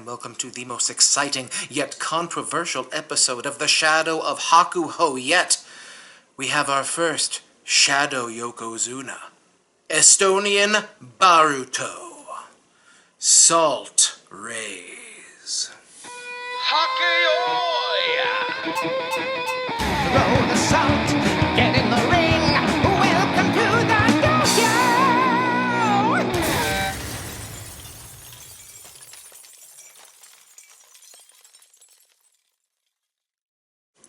and welcome to the most exciting yet controversial episode of the Shadow of Hakuho yet. We have our first Shadow Yokozuna, Estonian Baruto, Salt Rays. Hakke-yoi! Roll the salt, get in the ring, welcome to the Dohyo!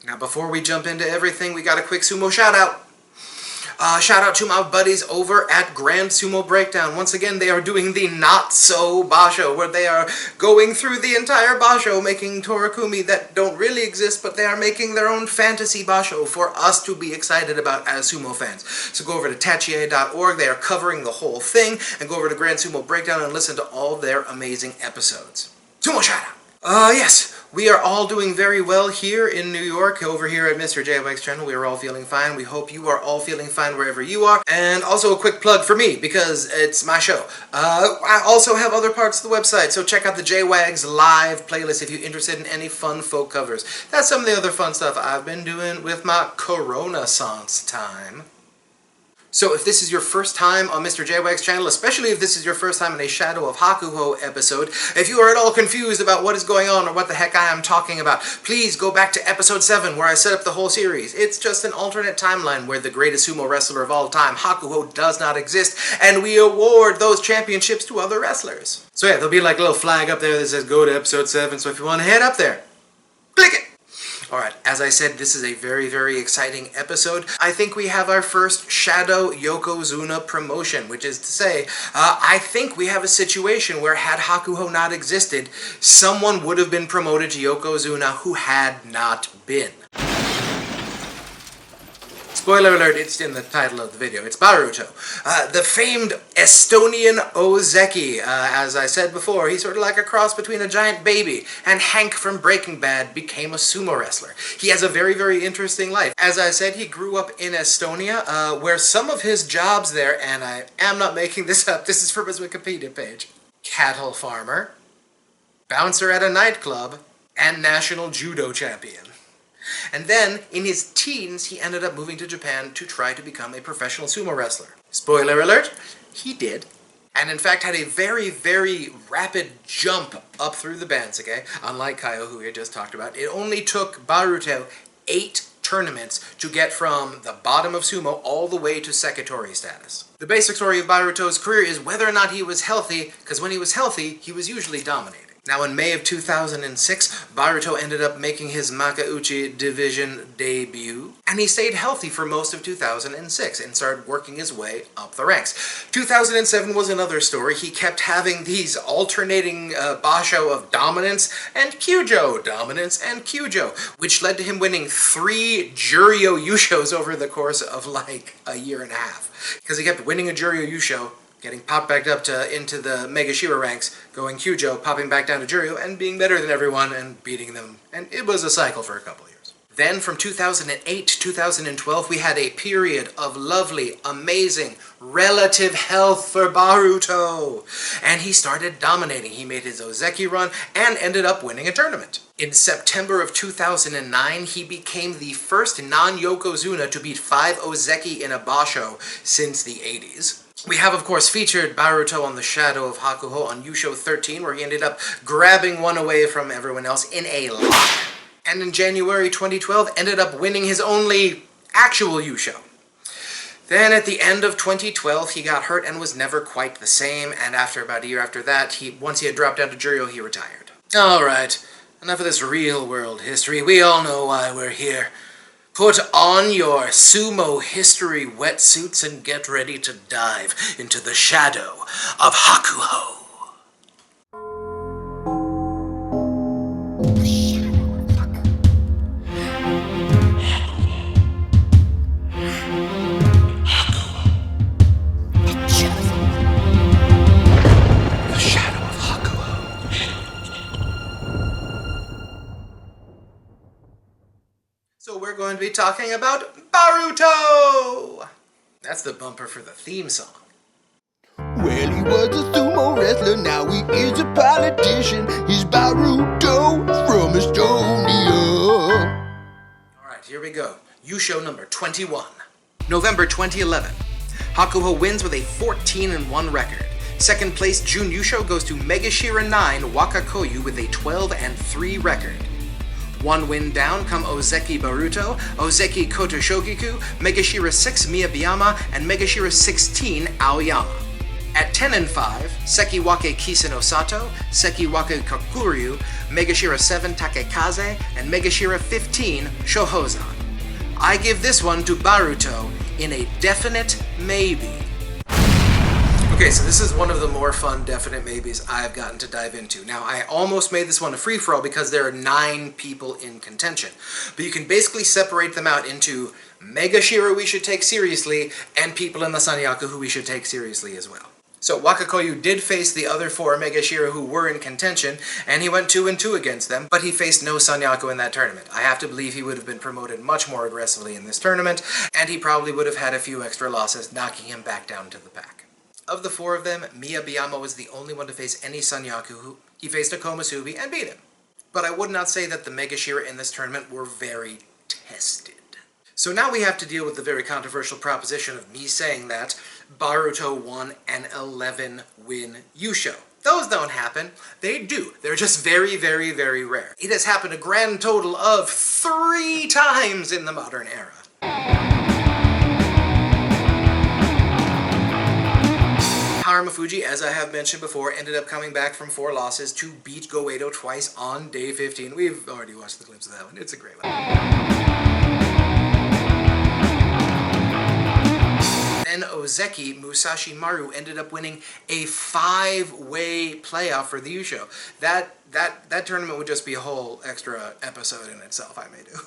Now before we jump into everything, we got a quick sumo shout out. Shout out to my buddies over at Grand Sumo Breakdown. Once again, they are doing the not-so basho, where they are going through the entire basho, making torakumi that don't really exist, but they are making their own fantasy basho for us to be excited about as sumo fans. So go over to tachie.org, they are covering the whole thing, and go over to Grand Sumo Breakdown and listen to all their amazing episodes. Sumo shout out! Yes! We are all doing very well here in New York, over here at Mr. JY's channel. We are all feeling fine. We hope you are all feeling fine wherever you are. And also a quick plug for me, because it's my show. I also have other parts of the website, so check out the JWAG's live playlist if you're interested in any fun folk covers. That's some of the other fun stuff I've been doing with my Corona-sance time. So if this is your first time on Mr. JWAG's channel, especially if this is your first time in a Shadow of Hakuho episode, if you are at all confused about what is going on or what the heck I am talking about, please go back to episode 7 where I set up the whole series. It's just an alternate timeline where the greatest sumo wrestler of all time, Hakuho, does not exist, and we award those championships to other wrestlers. So yeah, there'll be like a little flag up there that says go to episode 7, so if you want to head up there, click it! Alright, as I said, this is a very, very exciting episode. I think we have our first Shadow Yokozuna promotion, which is to say, I think we have a situation where had Hakuho not existed, someone would have been promoted to Yokozuna who had not been. Spoiler alert, it's in the title of the video. It's Baruto. The famed Estonian Ozeki. As I said before, he's sort of like a cross between a giant baby and Hank from Breaking Bad became a sumo wrestler. He has a very, very interesting life. As I said, he grew up in Estonia, where some of his jobs there, and I am not making this up, this is from his Wikipedia page, cattle farmer, bouncer at a nightclub, and national judo champion. And then, in his teens, he ended up moving to Japan to try to become a professional sumo wrestler. Spoiler alert, he did. And in fact had a very, very rapid jump up through the bands, okay? Unlike Kaio, who we had just talked about, it only took Baruto 8 tournaments to get from the bottom of sumo all the way to Sekitori status. The basic story of Baruto's career is whether or not he was healthy, because when he was healthy, he was usually dominating. Now in May of 2006, Baruto ended up making his Makuuchi division debut, and he stayed healthy for most of 2006 and started working his way up the ranks. 2007 was another story. He kept having these alternating basho of dominance and kyujo, dominance and kyujo, which led to him winning 3 Juryo Yushos over the course of like a year and a half. Because he kept winning a Juryo Yusho, getting popped back up into the Mega Shira ranks, going Kyujo, popping back down to Juryo, and being better than everyone and beating them. And it was a cycle for a couple of years. Then from 2008 to 2012, we had a period of lovely, amazing, relative health for Baruto. And he started dominating. He made his Ozeki run and ended up winning a tournament. In September of 2009, he became the first non-Yokozuna to beat 5 Ozeki in a basho since the 80s. We have, of course, featured Baruto on the Shadow of Hakuho on Yusho 13, where he ended up grabbing one away from everyone else in a lock. And in January 2012, ended up winning his only actual Yusho. Then at the end of 2012, he got hurt and was never quite the same, and after about a year after that, once he had dropped down to Juryo, he retired. Alright, enough of this real-world history. We all know why we're here. Put on your sumo history wetsuits and get ready to dive into the Shadow of Hakuho. The Shadow of Hakuho. So we're going to be talking about Baruto! That's the bumper for the theme song. Well, he was a sumo wrestler, now he is a politician. He's Baruto. Yusho number 21. November 2011. Hakuho wins with a 14-1 record. Second place Jun Yusho goes to Megashira 9 Wakakoyu with a 12-3 record. One win down come Ozeki Baruto, Ozeki Kotoshogiku, Megashira 6 Miyabiyama, and Megashira 16 Aoyama. At 10-5, Sekiwake Kiseno Sato, Sekiwake Kakuryu, Megashira 7 Takekaze, and Megashira 15 Shohozan. I give this one to Baruto in a definite maybe. Okay, so this is one of the more fun definite maybes I've gotten to dive into. Now, I almost made this one a free-for-all because there are 9 people in contention. But you can basically separate them out into Megashira we should take seriously and people in the Sanyaku who we should take seriously as well. So Wakakoyu did face the other 4 Megashira who were in contention, and he went 2-2 against them, but he faced no Sanyaku in that tournament. I have to believe he would have been promoted much more aggressively in this tournament, and he probably would have had a few extra losses, knocking him back down to the pack. Of the 4 of them, Miyabiyama was the only one to face any Sanyaku. He faced a Komusubi and beat him. But I would not say that the Megashira in this tournament were very tested. So now we have to deal with the very controversial proposition of me saying that Baruto won an 11-win Yusho. Those don't happen. They do. They're just very, very, very rare. It has happened a grand total of 3 times in the modern era. Haramafuji, as I have mentioned before, ended up coming back from 4 losses to beat Goeido twice on day 15. We've already watched the clips of that one. It's a great one. Then Ozeki Musashi Maru ended up winning a 5-way playoff for the Yusho. That tournament would just be a whole extra episode in itself, I may do.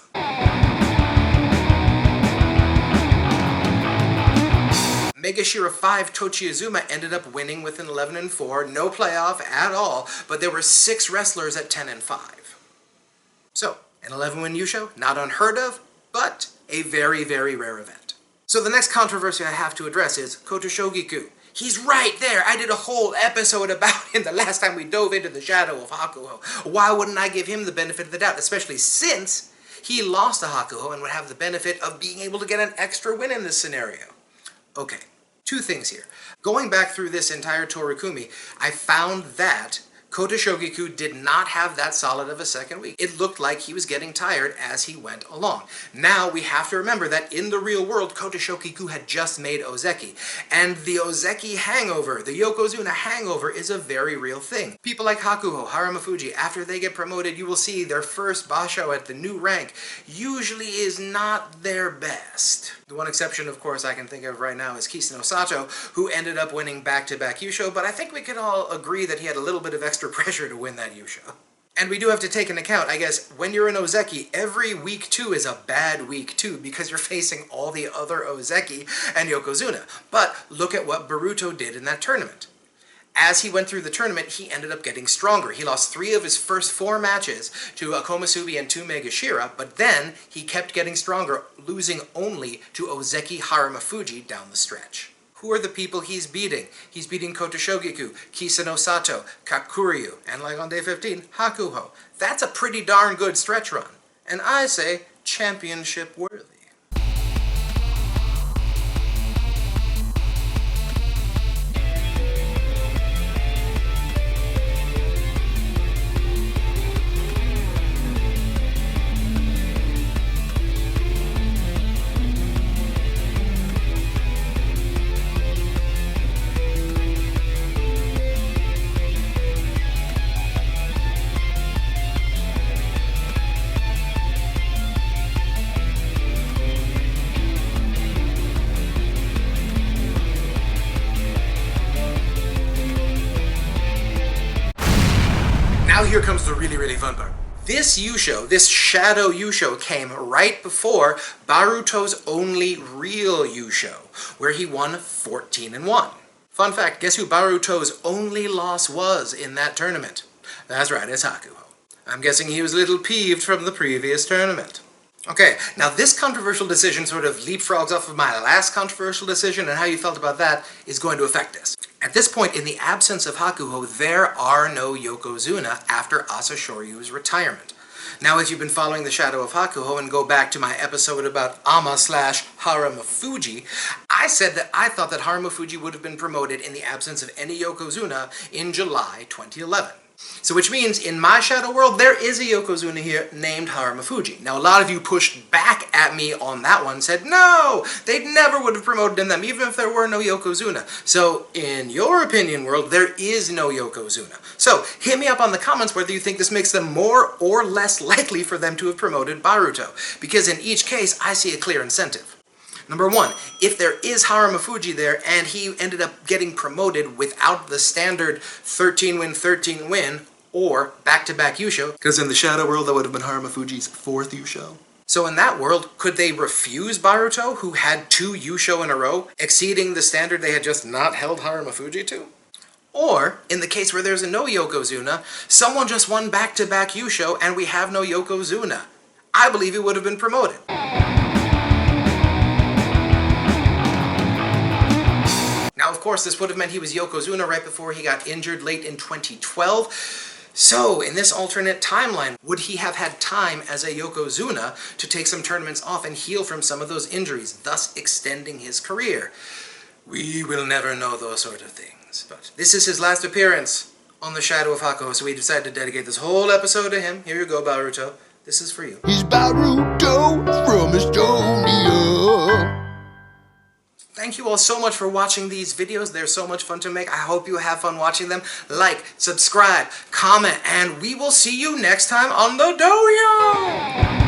Megashira 5 Tochiizuma ended up winning with an 11-4, no playoff at all, but there were 6 wrestlers at 10-5. So, an 11-win Yusho, not unheard of, but a very, very rare event. So the next controversy I have to address is Kotoshogiku. He's right there. I did a whole episode about him the last time we dove into the Shadow of Hakuho. Why wouldn't I give him the benefit of the doubt, especially since he lost to Hakuho and would have the benefit of being able to get an extra win in this scenario? Okay, 2 things here. Going back through this entire Torikumi, I found that Kotoshogiku did not have that solid of a second week. It looked like he was getting tired as he went along. Now we have to remember that in the real world, Kotoshogiku had just made Ozeki. And the Ozeki hangover, the Yokozuna hangover, is a very real thing. People like Hakuho, Haramafuji, after they get promoted, you will see their first basho at the new rank usually is not their best. The one exception, of course, I can think of right now is Kiseno Sato, who ended up winning back-to-back Yusho, but I think we can all agree that he had a little bit of extra pressure to win that Yusho. And we do have to take into account, I guess, when you're an Ozeki, every week 2 is a bad week 2 because you're facing all the other Ozeki and Yokozuna. But look at what Baruto did in that tournament. As he went through the tournament, he ended up getting stronger. He lost 3 of his first 4 matches to a Komusubi and 2 Megashira, but then he kept getting stronger, losing only to Ozeki Haramafuji down the stretch. Who are the people he's beating? He's beating Kotoshogiku, Kiseno Sato, Kakuryu, and like on day 15, Hakuho. That's a pretty darn good stretch run. And I say, championship worthy. Now here comes the really, really fun part. This Yusho, this Shadow Yusho, came right before Baruto's only real Yusho, where he won 14-1. Fun fact, guess who Baruto's only loss was in that tournament? That's right, it's Hakuho. I'm guessing he was a little peeved from the previous tournament. Okay, now this controversial decision sort of leapfrogs off of my last controversial decision, and how you felt about that is going to affect this. At this point, in the absence of Hakuho, there are no Yokozuna after Asashoryu's retirement. Now, if you've been following the Shadow of Hakuho and go back to my episode about Ama/Haramafuji, I said that I thought that Haramafuji would have been promoted in the absence of any Yokozuna in July 2011. So which means, in my Shadow world, there is a Yokozuna here named Haramafuji. Now, a lot of you pushed back at me on that one, said, no, they never would have promoted them, even if there were no Yokozuna. So, in your opinion world, there is no Yokozuna. So, hit me up on the comments whether you think this makes them more or less likely for them to have promoted Baruto, because in each case, I see a clear incentive. Number one, if there is Haramafuji there and he ended up getting promoted without the standard 13-win, 13-win, or back-to-back Yusho, because in the Shadow world that would have been Haramafuji's 4th Yusho. So in that world, could they refuse Baruto, who had 2 Yusho in a row, exceeding the standard they had just not held Haramafuji to? Or, in the case where there's a no Yokozuna, someone just won back-to-back Yusho and we have no Yokozuna. I believe he would have been promoted. Now, of course, this would have meant he was Yokozuna right before he got injured late in 2012. So, in this alternate timeline, would he have had time as a Yokozuna to take some tournaments off and heal from some of those injuries, thus extending his career? We will never know those sort of things. But this is his last appearance on the Shadow of Hakuho, so we decided to dedicate this whole episode to him. Here you go, Baruto. This is for you. He's Baruto from Estonia. Thank you all so much for watching these videos. They're so much fun to make. I hope you have fun watching them. Like, subscribe, comment, and we will see you next time on the Dohyo!